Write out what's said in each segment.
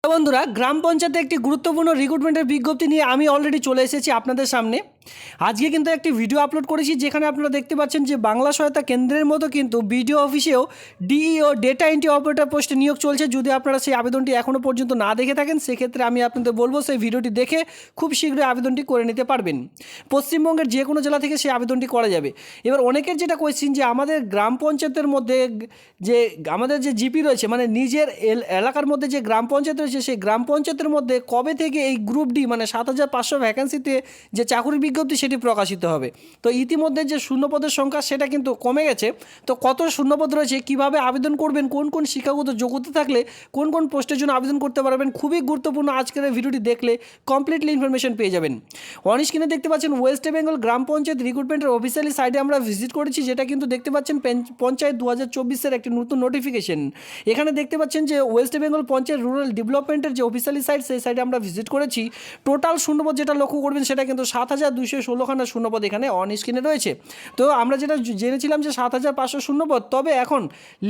বন্ধুরা, গ্রাম পঞ্চায়েতে একটি গুরুত্বপূর্ণ রিক্রুটমেন্টের বিজ্ঞপ্তি নিয়ে আমি অলরেডি চলে এসেছি আপনাদের সামনে। আজকে কিন্তু একটি ভিডিও আপলোড করেছি যেখানে আপনারা দেখতে পাচ্ছেন যে বাংলা সহায়তা কেন্দ্রের মতো কিন্তু বিডিও অফিসেও ডিইও ডেটা এন্ট্রি অপারেটর পোস্টে নিয়োগ চলছে। যদি আপনারা সেই আবেদনটি এখনও পর্যন্ত না দেখে থাকেন সেক্ষেত্রে আমি আপনাদের বলবো সেই ভিডিওটি দেখে খুব শীঘ্রই আবেদনটি করে নিতে পারবেন। পশ্চিমবঙ্গের যে কোনো জেলা থেকে সেই আবেদনটি করা যাবে। এবার অনেকের যেটা কোয়েশ্চেন যে আমাদের গ্রাম পঞ্চায়েতের মধ্যে যে আমাদের যে জিপি রয়েছে মানে নিজের এলাকার মধ্যে যে গ্রাম পঞ্চায়েত রয়েছে সেই গ্রাম পঞ্চায়েতের মধ্যে কবে থেকে এই গ্রুপ ডি মানে ৭৫০০ ভ্যাকেন্সিতে যে চাকরির বিজ্ঞপ্তি সেটি প্রকাশিত হবে। তো ইতিমধ্যে যে শূন্যপদের সংখ্যা সেটা কিন্তু কমে গেছে। তো কত শূন্যপদ রয়েছে, কিভাবে আবেদন করবেন, কোন কোন শিক্ষাগত যোগ্যতা থাকলে কোন কোন পোস্টের জন্য আবেদন করতে পারবেন, খুবই গুরুত্বপূর্ণ। আজকের এই ভিডিওটি দেখলে কমপ্লিটলি ইনফরমেশন পেয়ে যাবেন। অন স্ক্রিনে দেখতে পাচ্ছেন ওয়েস্ট বেঙ্গল গ্রাম পঞ্চায়েত রিক্রুটমেন্টের অফিসিয়ালি সাইটে আমরা ভিজিট করেছি, যেটা কিন্তু দেখতে পাচ্ছেন পঞ্চায়েত 2024-এর একটি নতুন নোটিফিকেশন। এখানে দেখতে পাচ্ছেন যে ওয়েস্ট বেঙ্গল পঞ্চায়েত রুরাল ডেভেলপমেন্টের যে অফিসিয়ালি সাইট সেই সাইটে আমরা ভিজিট করেছি। টোটাল শূন্যপদ যেটা লক্ষ্য করবেন সেটা কিন্তু ৭,২১৬খানা শূন্যপদ এখানে অন স্ক্রিনে রয়েছে। তো আমরা যেটা জেনেছিলাম যে ৭,৫০০ শূন্যপদ, তবে এখন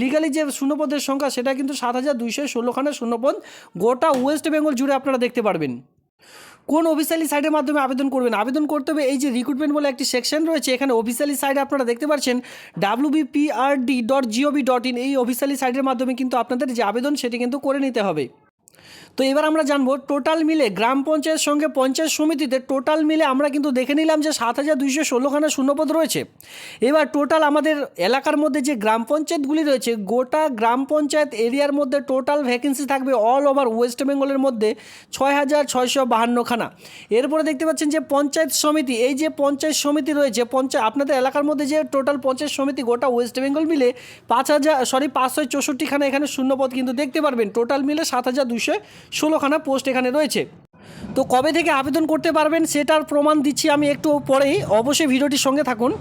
লিগালি যে শূন্যপদের সংখ্যা সেটা কিন্তু ৭,২১৬খানা শূন্যপদ গোটা ওয়েস্ট বেঙ্গল জুড়ে আপনারা দেখতে পারবেন। কোন অফিসিয়ালি সাইটের মাধ্যমে আবেদন করবেন, আবেদন করতে হবে এই যে রিক্রুটমেন্ট বলে একটি সেকশন রয়েছে, এখানে অফিসিয়ালি সাইটে আপনারা দেখতে পাচ্ছেন wbprd.gov.in এই অফিসিয়ালি সাইটের মাধ্যমে কিন্তু আপনাদের যে আবেদন সেটি কিন্তু করে নিতে হবে। তো এবার আমরা জানবো টোটাল মিলে গ্রাম পঞ্চায়েত সঙ্গে পঞ্চায়েত সমিতিতে টোটাল মিলে আমরা কিন্তু দেখে নিলাম যে ৭,২১৬খানা শূন্যপদ রয়েছে। এবার টোটাল আমাদের এলাকার মধ্যে যে গ্রাম পঞ্চায়েতগুলি রয়েছে গোটা গ্রাম পঞ্চায়েত এরিয়ার মধ্যে টোটাল ভ্যাকেন্সি থাকবে অল ওভার ওয়েস্ট বেঙ্গলের মধ্যে ৬,৬৫২খানা। এরপরে দেখতে পাচ্ছেন যে পঞ্চায়েত সমিতি, এই যে পঞ্চায়েত সমিতি রয়েছে আপনাদের এলাকার মধ্যে যে টোটাল পঞ্চায়েত সমিতি গোটা ওয়েস্ট বেঙ্গল মিলে ৫৬৪খানা এখানে শূন্যপদ কিন্তু দেখতে পারবেন। টোটাল মিলে ৭,২১৬খানা পোস্ট এখানে রয়েছে। তো কবে থেকে আবেদন করতে পারবেন সেটার প্রমাণ দিচ্ছি আমি একটু পরেই, অবশ্যই ভিডিওটির সঙ্গে থাকুন।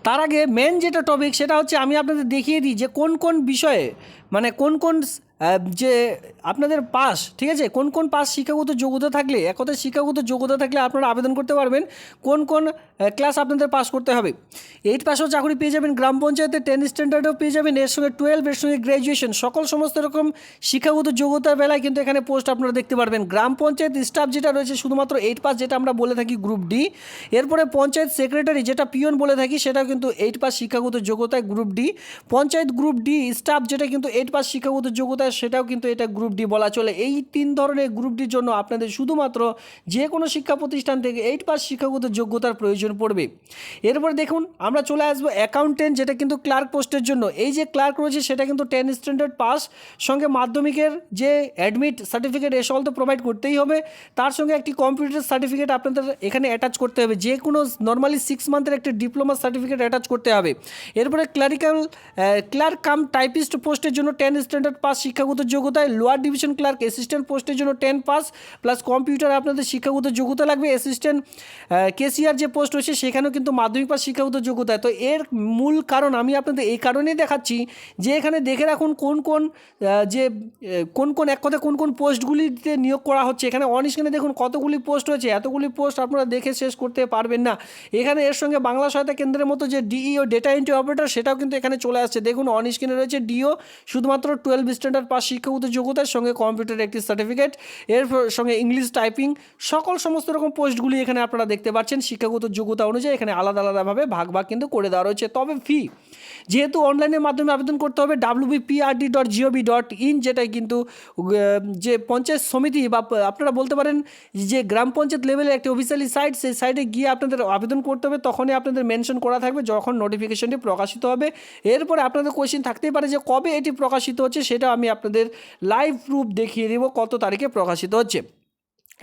তার আগে মেন যেটা টপিক সেটা হচ্ছে আমি আপনাদের দেখিয়ে দিই যে কোন কোন বিষয়ে মানে কোন কোন যে আপনাদের পাস, ঠিক আছে, কোন কোন পাস শিক্ষাগত যোগ্যতা থাকলে, এক কথায় শিক্ষাগত যোগ্যতা থাকলে আপনারা আবেদন করতে পারবেন। কোন কোন ক্লাস আপনাদের পাস করতে হবে। 8 পাসও চাকরি পেয়ে যাবেন গ্রাম পঞ্চায়েতে, 10 স্ট্যান্ডার্ডও পেয়ে যাবেন, এর সঙ্গে 12, এর সঙ্গে গ্র্যাজুয়েশন, সমস্ত রকম শিক্ষাগত যোগ্যতার বেলায় কিন্তু এখানে পোস্ট আপনারা দেখতে পারবেন। গ্রাম পঞ্চায়েত স্টাফ যেটা রয়েছে শুধুমাত্র 8 পাস, যেটা আমরা বলে থাকি গ্রুপ ডি। এরপরে পঞ্চায়েত সেক্রেটারি যেটা পিওন বলে থাকি সেটাও কিন্তু 8 পাস শিক্ষাগত যোগ্যতায় group D. Panchayat group D staff যেটা কিন্তু 8 পাস শিক্ষাগত যোগ্যতায় সেটাও কিন্তু এটা গ্রুপ ডি বলা চলে। এই 3 ধরনের গ্রুপ ডির জন্য আপনাদের শুধুমাত্র যে কোনো শিক্ষা প্রতিষ্ঠান থেকে 8 পাস শিক্ষাগত যোগ্যতার প্রয়োজন পড়বে। এরপর দেখুন আমরা চলে আসবো অ্যাকাউন্টেন্ট, যেটা কিন্তু ক্লার্ক পোস্টের জন্য। এই যে ক্লার্ক রয়েছে সেটা কিন্তু 10 স্ট্যান্ডার্ড পাস, সঙ্গে মাধ্যমিকের যে অ্যাডমিট সার্টিফিকেট এসব তো প্রোভাইড করতেই হবে। তার সঙ্গে একটি কম্পিউটার সার্টিফিকেট আপনাদের এখানে অ্যাটাচ করতে হবে, যে কোনো নর্মালি 6 মান্থের একটি ডিপ্লোমা সার্টিফিকেট অ্যাটাচ করতে হবে। এরপরে ক্লার্ক কাম টাইপিস্ট পোস্টের জন্য 10 স্ট্যান্ডার্ড পাস শিক্ষাগত যোগ্যতায়, লোয়ার ডিভিশন ক্লার্ক অ্যাসিস্ট্যান্ট পোস্টের জন্য 10 পাস প্লাস কম্পিউটার আপনাদের শিক্ষাগত যোগ্যতা লাগবে। অ্যাসিস্ট্যান্ট কেসিআর যে পোস্ট রয়েছে সেখানেও কিন্তু মাধ্যমিক পাস শিক্ষাগত যোগ্যতায়। তো এর মূল কারণ আমি আপনাদের এই কারণেই দেখাচ্ছি যে এখানে দেখে রাখুন কোন কোন এক কথায় কোন কোন পোস্টগুলিতে নিয়োগ করা হচ্ছে। এখানে অন স্ক্রিনে দেখুন কতগুলি পোস্ট রয়েছে, এতগুলি পোস্ট আপনারা দেখে শেষ করতে পারবেন না। এখানে এর সঙ্গে বাংলা সহায়তা কেন্দ্রের মতো যে ডিইও ডেটা এন্ট্রি অপারেটর সেটাও কিন্তু এখানে চলে আসছে। দেখুন অন স্ক্রিনে রয়েছে ডিও, শুধুমাত্র 12 স্ট্যান্ডার্ড পাস শিক্ষাগত যোগ্যতার সঙ্গে কম্পিউটার একটি সার্টিফিকেট, এর সঙ্গে ইংলিশ টাইপিং, সমস্ত রকম পোস্টগুলি এখানে আপনারা দেখতে পাচ্ছেন। শিক্ষাগত যোগ্যতা অনুযায়ী এখানে আলাদাভাবে ভাগ কিন্তু করে দেওয়া রয়েছে। তবে ফি যেহেতু অনলাইনের মাধ্যমে আবেদন করতে হবে wbprd.gov.in, যেটাই কিন্তু যে পঞ্চায়েত সমিতি বা আপনারা বলতে পারেন যে গ্রাম পঞ্চায়েত লেভেলের একটি অফিসিয়ালি সাইট, সেই সাইটে গিয়ে আপনাদের আবেদন করতে হবে। তখনই আপনাদের মেনশন করা থাকবে যখন নোটিফিকেশনটি প্রকাশিত হবে। এরপরে আপনাদের কোয়েশ্চেন থাকতেই পারে যে কবে এটি প্রকাশিত হচ্ছে, সেটা আমি আপনাদের লাইভ প্রুফ দেখিয়ে দেবো কত তারিখে প্রকাশিত হচ্ছে।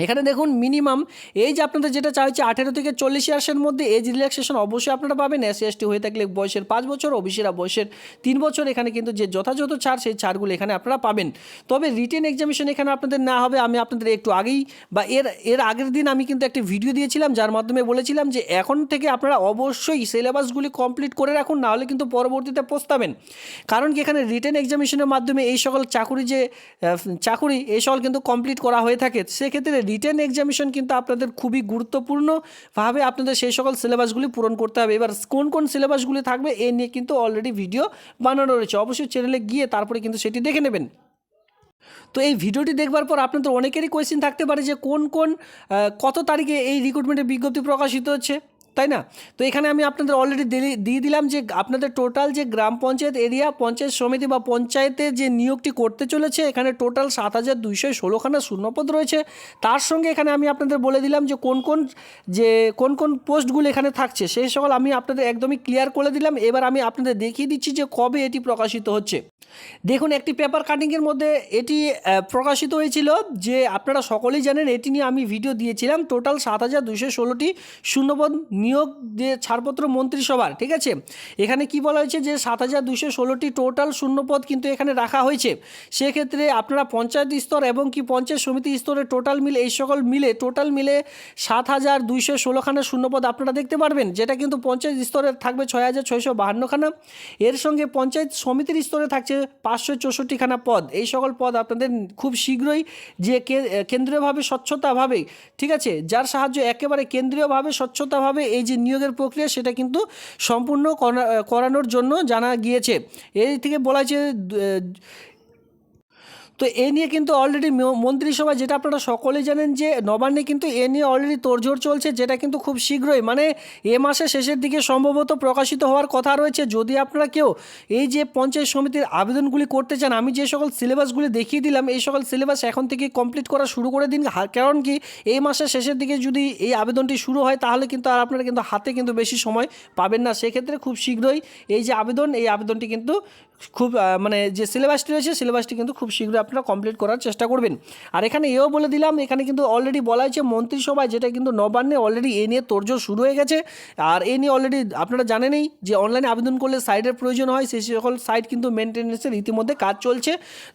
এখানে দেখুন মিনিমাম এজ আপনাদের যেটা চাইছে 18 থেকে 40 ইয়ার্সের মধ্যে এজ রিল্যাক্সেশন অবশ্যই আপনারা পাবেন। এসসি এসটি হয়ে থাকলে বয়সের 5 বছর, ওবিসিরা বয়সের 3 বছর। এখানে কিন্তু যে যথাযথ ছাড় সেই ছাড়গুলো এখানে আপনারা পাবেন। তবে রিটেন এক্সামিনেশন এখানে আপনাদের না হবে। আমি আপনাদের একটু আগেই বা এর আগের দিন আমি কিন্তু একটি ভিডিও দিয়েছিলাম যার মাধ্যমে বলেছিলাম যে এখন থেকে আপনারা অবশ্যই সিলেবাসগুলি কমপ্লিট করে রাখুন, নাহলে কিন্তু পরবর্তীতে পস্তাবেন। কারণ কি এখানে রিটেন এক্সামিনেশনের মাধ্যমে এই সকল চাকুরি এই সকল কিন্তু কমপ্লিট করা হয়ে থাকে। সেক্ষেত্রে রিটেন এক্সামিনেশন কিন্তু আপনাদের খুবই গুরুত্বপূর্ণভাবে আপনাদের সেই সকল সিলেবাসগুলি পূরণ করতে হবে। এবার কোন কোন সিলেবাসগুলি থাকবে এ নিয়ে কিন্তু অলরেডি ভিডিও বানানো রয়েছে, অবশ্যই চ্যানেলে গিয়ে তারপরে কিন্তু সেটি দেখে নেবেন। তো এই ভিডিওটি দেখবার পর আপনাদের অনেকেরই কোয়েশ্চেন থাকতে পারে যে কত তারিখে এই রিক্রুটমেন্টের বিজ্ঞপ্তি প্রকাশিত হচ্ছে, তাই না? তো এখানে আমি আপনাদের অলরেডি দিয়ে দিলাম যে আপনাদের টোটাল যে গ্রাম পঞ্চায়েত এরিয়া পঞ্চায়েত সমিতি বা পঞ্চায়েতের যে নিয়োগটি করতে চলেছে, এখানে টোটাল 7,216খানা শূন্যপদ রয়েছে। তার সঙ্গে এখানে আমি আপনাদের বলে দিলাম যে কোন কোন পোস্টগুলো এখানে থাকছে, সেই সকল আমি আপনাদের একদমই ক্লিয়ার করে দিলাম। এবার আমি আপনাদের দেখিয়ে দিচ্ছি যে কবে এটি প্রকাশিত হচ্ছে। দেখুন, একটি পেপার কাটিংয়ের মধ্যে এটি প্রকাশিত হয়েছিল, যে আপনারা সকলেই জানেন এটি নিয়ে আমি ভিডিও দিয়েছিলাম। টোটাল 7,216টি শূন্যপদ নিয়োগ যে ছাড়পত্র মন্ত্রিসভার, ঠিক আছে। এখানে কি বলা হয়েছে যে 7,216টি টোটাল শূন্যপদ কিন্তু এখানে রাখা হয়েছে। সেক্ষেত্রে আপনারা পঞ্চায়েত স্তর এবং কি পঞ্চায়েত সমিতি স্তরে টোটাল মিলে এই সকল মিলে টোটাল মিলে 7,216খানা শূন্যপদ আপনারা দেখতে পারবেন, যেটা কিন্তু পঞ্চায়েত স্তরে থাকবে 6,652খানা। এর সঙ্গে পঞ্চায়েত সমিতির স্তরে থাকছে 564খানা পদ। এই সকল পদ আপনাদের খুব শীঘ্রই যে কেন্দ্রীয়ভাবে স্বচ্ছতাভাবে, ঠিক আছে, যার সাহায্যে একেবারে কেন্দ্রীয়ভাবে স্বচ্ছতাভাবে এই যে নিয়োগের প্রক্রিয়া সেটা কিন্তু সম্পূর্ণ করানোর জন্য জানা গিয়েছে। এই থেকে বলা হয়েছে তো এ নিয়ে কিন্তু অলরেডি মন্ত্রিসভা, যেটা আপনারা সকলেই জানেন যে নবান্নে কিন্তু এ নিয়ে অলরেডি তোড়জোড় চলছে, যেটা কিন্তু খুব শীঘ্রই মানে এ মাসের শেষের দিকে সম্ভবত প্রকাশিত হওয়ার কথা রয়েছে। যদি আপনারা কেউ এই যে পঞ্চায়েত সমিতির আবেদনগুলি করতে চান, আমি যে সকল সিলেবাসগুলি দেখিয়ে দিলাম এই সকল সিলেবাস এখন থেকে কমপ্লিট করা শুরু করে দিন। কারণ কি এই মাসের শেষের দিকে যদি এই আবেদনটি শুরু হয় তাহলে কিন্তু আর আপনারা কিন্তু হাতে কিন্তু বেশি সময় পাবেন না। সেক্ষেত্রে খুব শীঘ্রই এই যে আবেদনটি কিন্তু খুব মানে যে সিলেবাসটি রয়েছে সিলেবাসটি কিন্তু খুব শীঘ্রই আপনারা কমপ্লিট করার চেষ্টা করবেন। আর এখানে এও বলে দিলাম, এখানে কিন্তু অলরেডি বলা হয়েছে মন্ত্রিসভায়, যেটা কিন্তু নবান্নে অলরেডি এ নিয়ে তোড়জোড় শুরু হয়ে গেছে। আর এ নিয়ে অলরেডি আপনারা জানেনই যে অনলাইনে আবেদন করলে সাইটের প্রয়োজন হয়, সেই সকল সাইট কিন্তু মেনটেন্যান্সের ইতিমধ্যে কাজ চলছে।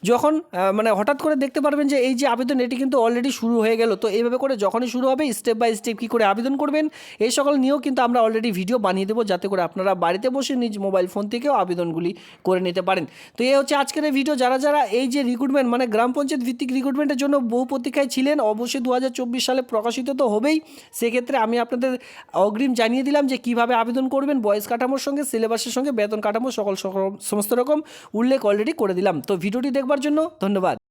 যখন মানে হঠাৎ করে দেখতে পারবেন যে এই যে আবেদন এটি কিন্তু অলরেডি শুরু হয়ে গেল। তো এইভাবে করে যখনই শুরু হবে স্টেপ বাই স্টেপ কী করে আবেদন করবেন এই সকল নিয়েও কিন্তু আমরা অলরেডি ভিডিও বানিয়ে দেবো, যাতে করে আপনারা বাড়িতে বসে নিজ মোবাইল ফোন থেকেও আবেদনগুলি করে নিতে পারেন। তো এই হচ্ছে আজকের এই ভিডিও। যারা এই যে রিক্রুটমেন্ট মানে গ্রাম পঞ্চায়েত ভিত্তিক রিক্রুটমেন্টের জন্য বহু প্রতীক্ষায় ছিলেন, অবশ্যই 2024 সালে প্রকাশিত তো হবেই। সেক্ষেত্রে আমি আপনাদের অগ্রিম জানিয়ে দিলাম যে কিভাবে আবেদন করবেন, বয়স কাঠামোর সঙ্গে সিলেবাসের সঙ্গে বেতন কাঠামো সমস্ত রকম উল্লেখ অলরেডি করে দিলাম। তো ভিডিওটি দেখবার জন্য ধন্যবাদ।